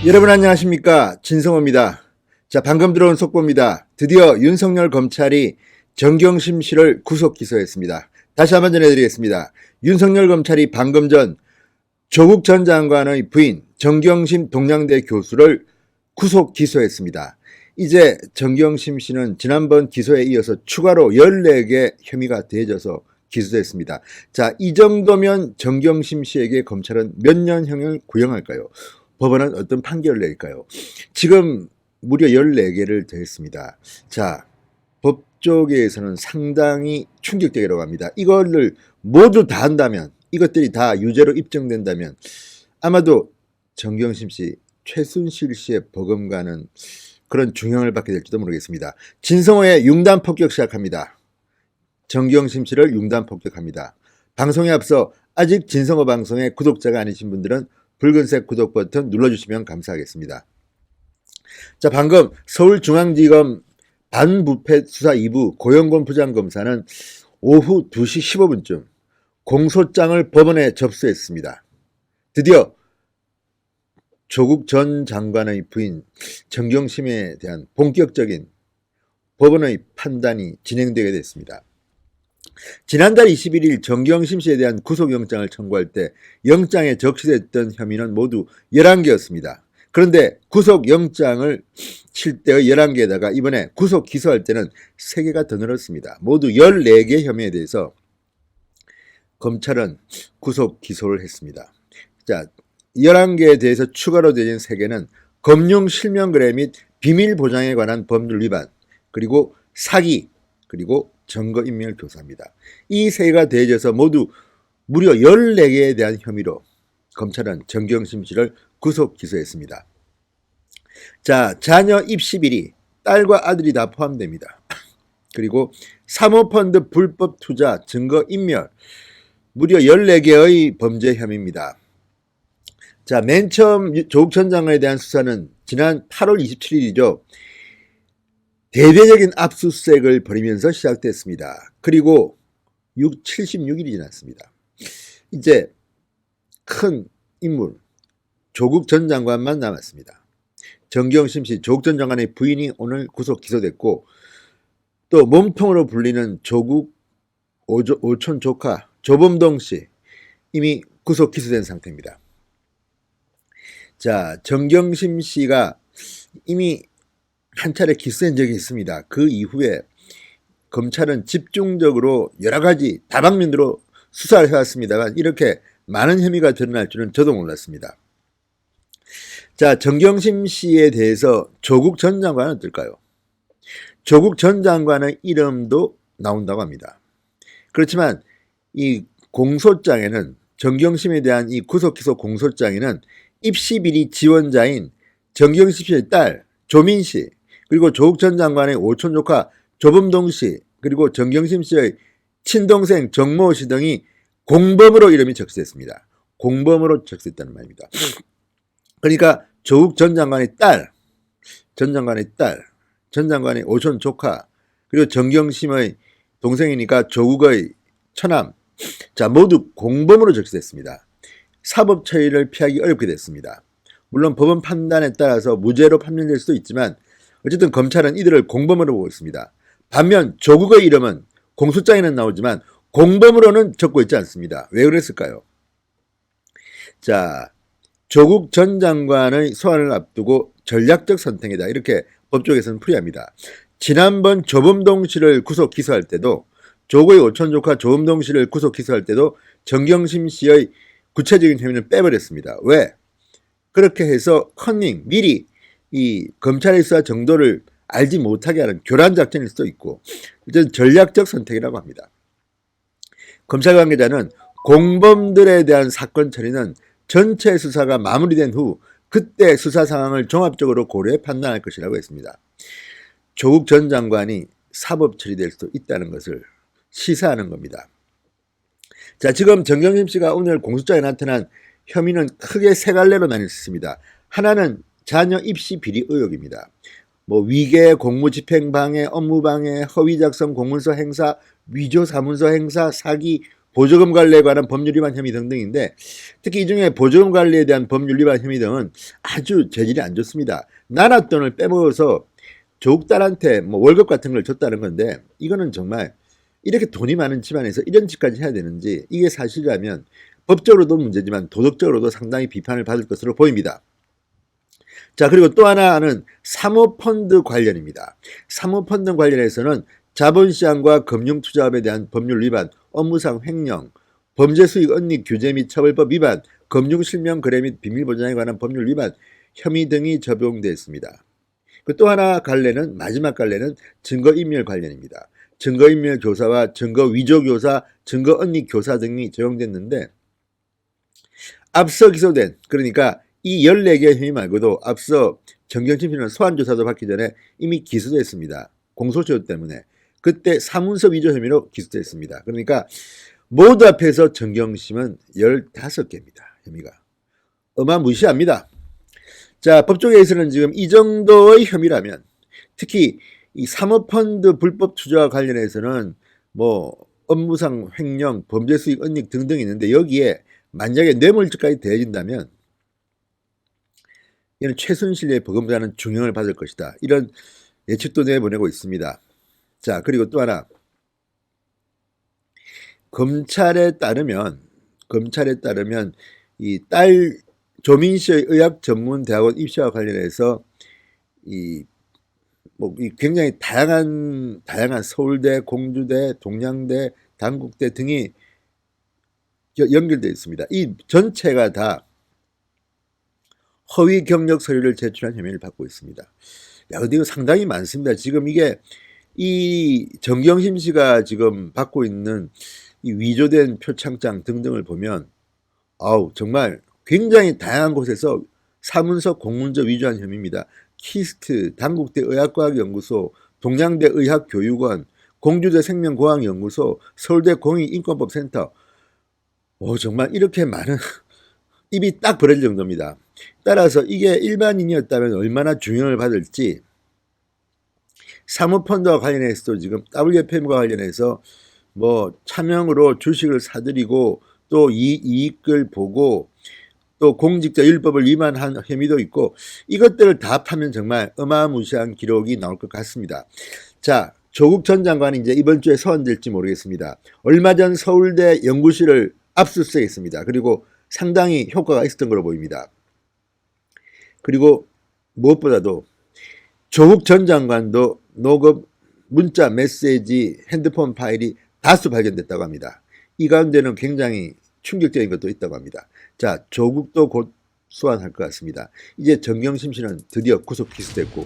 여러분 안녕하십니까, 진성호입니다. 자, 방금 들어온 속보입니다. 드디어 윤석열 검찰이 정경심 씨를 구속 기소했습니다. 다시 한번 전해드리겠습니다. 윤석열 검찰이 방금 전 조국 전 장관의 부인 정경심 동양대 교수를 구속 기소했습니다. 이제 정경심 씨는 지난번 기소에 이어서 추가로 14개 혐의가 더해져서 기소됐습니다. 자, 이 정도면 정경심 씨에게 검찰은 몇 년형을 구형할까요? 법원은 어떤 판결을 내릴까요? 지금 무려 14개를 더했습니다. 자, 법조계에서는 상당히 충격적이라고 합니다. 이거를 모두 다 한다면, 이것들이 다 유죄로 입증된다면 아마도 정경심 씨, 최순실 씨의 버금가는 그런 중형을 받게 될지도 모르겠습니다. 진성호의 융단 폭격 시작합니다. 정경심 씨를 융단 폭격합니다. 방송에 앞서 아직 진성호 방송의 구독자가 아니신 분들은 붉은색 구독 버튼 눌러주시면 감사하겠습니다. 자, 방금 서울중앙지검 반부패 수사 2부 고영곤 부장검사는 오후 2시 15분쯤 공소장을 법원에 접수했습니다. 드디어 조국 전 장관의 부인 정경심에 대한 본격적인 법원의 판단이 진행되게 됐습니다. 지난달 21일 정경심 씨에 대한 구속영장을 청구할 때 영장에 적시됐던 혐의는 모두 11개였습니다. 그런데 구속영장을 칠 때의 11개에다가 이번에 구속 기소할 때는 3개가 더 늘었습니다. 모두 14개 혐의에 대해서 검찰은 구속 기소를 했습니다. 자, 11개에 대해서 추가로 되는 3개는 금융 실명거래 및 비밀 보장에 관한 법률 위반, 그리고 사기, 그리고 증거인멸 교사입니다. 이 3개가 더해져서 모두 무려 14개에 대한 혐의로 검찰은 정경심 씨를 구속 기소했습니다. 자, 자녀 입시 비리, 딸과 아들이 다 포함됩니다. 그리고 사모펀드 불법 투자, 증거인멸, 무려 14개의 범죄 혐의입니다. 자, 맨 처음 조국 전 장관에 대한 수사는 지난 8월 27일이죠. 대대적인 압수수색을 벌이면서 시작됐습니다. 그리고 76일이 지났습니다. 이제 큰 인물 조국 전 장관만 남았습니다. 정경심 씨, 조국 전 장관의 부인이 오늘 구속 기소됐고, 또 몸통으로 불리는 조국 오촌 조카 조범동 씨 이미 구속 기소된 상태입니다. 자, 정경심 씨가 이미 한 차례 기소된 적이 있습니다. 그 이후에 검찰은 집중적으로 여러 가지 다방면으로 수사를 해왔습니다만 이렇게 많은 혐의가 드러날 줄은 저도 몰랐습니다. 자, 정경심 씨에 대해서 조국 전 장관은 어떨까요? 조국 전 장관의 이름도 나온다고 합니다. 그렇지만 이 공소장에는, 정경심에 대한 이 구속기소 공소장에는 입시비리 지원자인 정경심 씨의 딸 조민 씨, 그리고 조국 전 장관의 오촌 조카 조범동 씨, 그리고 정경심 씨의 친동생 정모 씨 등이 공범으로 이름이 적시됐습니다. 공범으로 적시됐다는 말입니다. 그러니까 조국 전 장관의 딸, 전 장관의 오촌 조카, 그리고 정경심의 동생이니까 조국의 처남, 자, 모두 공범으로 적시됐습니다. 사법 처리를 피하기 어렵게 됐습니다. 물론 법원 판단에 따라서 무죄로 판명될 수도 있지만 어쨌든 검찰은 이들을 공범으로 보고 있습니다. 반면 조국의 이름은 공소장에는 나오지만 공범으로는 적고 있지 않습니다. 왜 그랬을까요? 자, 조국 전 장관의 소환을 앞두고 전략적 선택이다, 이렇게 법조계에서는 풀이합니다. 지난번 조범동 씨를 구속 기소할 때도, 조국의 오촌 조카 조범동 씨를 구속 기소할 때도 정경심 씨의 구체적인 혐의는 빼버렸습니다. 왜? 그렇게 해서 미리 이 검찰의 수사 정도를 알지 못하게 하는 교란 작전일 수도 있고, 이제 전략적 선택이라고 합니다. 검찰 관계자는 공범들에 대한 사건 처리는 전체 수사가 마무리된 후 그때 수사 상황을 종합적으로 고려해 판단할 것이라고 했습니다. 조국 전 장관이 사법 처리될 수도 있다는 것을 시사하는 겁니다. 자, 지금 정경심 씨가 오늘 공소장에 나타난 혐의는 크게 3갈래로 나뉠 수 있습니다. 하나는 자녀 입시 비리 의혹입니다. 위계, 공무집행방해, 업무방해, 허위작성 공문서 행사, 위조 사문서 행사, 사기, 보조금 관리에 관한 법률 위반 혐의 등등인데 특히 이 중에 보조금 관리에 대한 법률 위반 혐의 등은 아주 재질이 안 좋습니다. 나라 돈을 빼먹어서 조국 딸한테 뭐 월급 같은 걸 줬다는 건데 이거는 정말 이렇게 돈이 많은 집안에서 이런 짓까지 해야 되는지 이게 사실이라면 법적으로도 문제지만 도덕적으로도 상당히 비판을 받을 것으로 보입니다. 자, 그리고 또 하나는 사모펀드 관련입니다. 사모펀드 관련해서는 자본시장과 금융투자업에 대한 법률 위반, 업무상 횡령, 범죄수익 은닉 규제 및 처벌법 위반, 금융실명 거래 및 비밀보장에 관한 법률 위반 혐의 등이 적용됐습니다. 또 하나 관련은 마지막 관련은 증거인멸 관련입니다. 증거인멸 교사와 증거위조 교사, 증거은닉 교사 등이 적용됐는데 앞서 기소된 그러니까 이 14개의 혐의 말고도 앞서 정경심 씨는 소환조사도 받기 전에 이미 기소됐습니다. 공소시효 때문에. 그때 사문서 위조 혐의로 기소됐습니다. 그러니까 모두 합해서 정경심은 15개입니다. 혐의가. 어마무시합니다. 자, 법조계에서는 지금 이 정도의 혐의라면 특히 이 사모펀드 불법 투자와 관련해서는 뭐 업무상 횡령, 범죄수익 은닉 등등이 있는데 여기에 만약에 뇌물죄까지 더해진다면 이는 최순실의 버금가는 중형을 받을 것이다. 이런 예측도 내보내고 있습니다. 자, 그리고 또 하나 검찰에 따르면 이 딸 조민 씨의 의학 전문 대학원 입시와 관련해서 이 굉장히 다양한 서울대, 공주대, 동양대, 단국대 등이 연결되어 있습니다. 이 전체가 다 허위 경력 서류를 제출한 혐의를 받고 있습니다. 야, 근데 이거 상당히 많습니다. 지금 이게 이 정경심 씨가 지금 받고 있는 이 위조된 표창장 등등을 보면 정말 굉장히 다양한 곳에서 사문서 공문서 위조한 혐의입니다. 키스트, 단국대 의학과학연구소, 동양대 의학교육원, 공주대 생명공학연구소, 서울대 공익인권법센터. 정말 이렇게 많은 입이 딱 벌어질 정도입니다. 따라서 이게 일반인이었다면 얼마나 중형을 받을지 사모펀드와 관련해서도 지금 WFM과 관련해서 뭐 차명으로 주식을 사들이고 또 이익을 보고 또 공직자 율법을 위반한 혐의도 있고 이것들을 다 합하면 정말 어마무시한 기록이 나올 것 같습니다. 자, 조국 전 장관이 이제 이번 주에 소환될지 모르겠습니다. 얼마 전 서울대 연구실을 압수수색했습니다. 그리고 상당히 효과가 있었던 걸로 보입니다. 그리고 무엇보다도 조국 전 장관도 녹음, 문자, 메시지, 핸드폰 파일이 다수 발견됐다고 합니다. 이 가운데는 굉장히 충격적인 것도 있다고 합니다. 자, 조국도 곧 소환할 것 같습니다. 이제 정경심 씨는 드디어 구속 기소됐고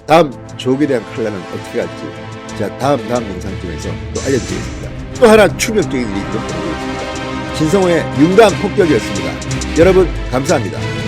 다음 조국에 대한 칼날은 어떻게 갈지 다음 영상쯤에서 또 알려드리겠습니다. 또 하나 충격적인 일이 있었습니다. 신성호의 융단 폭격이었습니다. 여러분 감사합니다.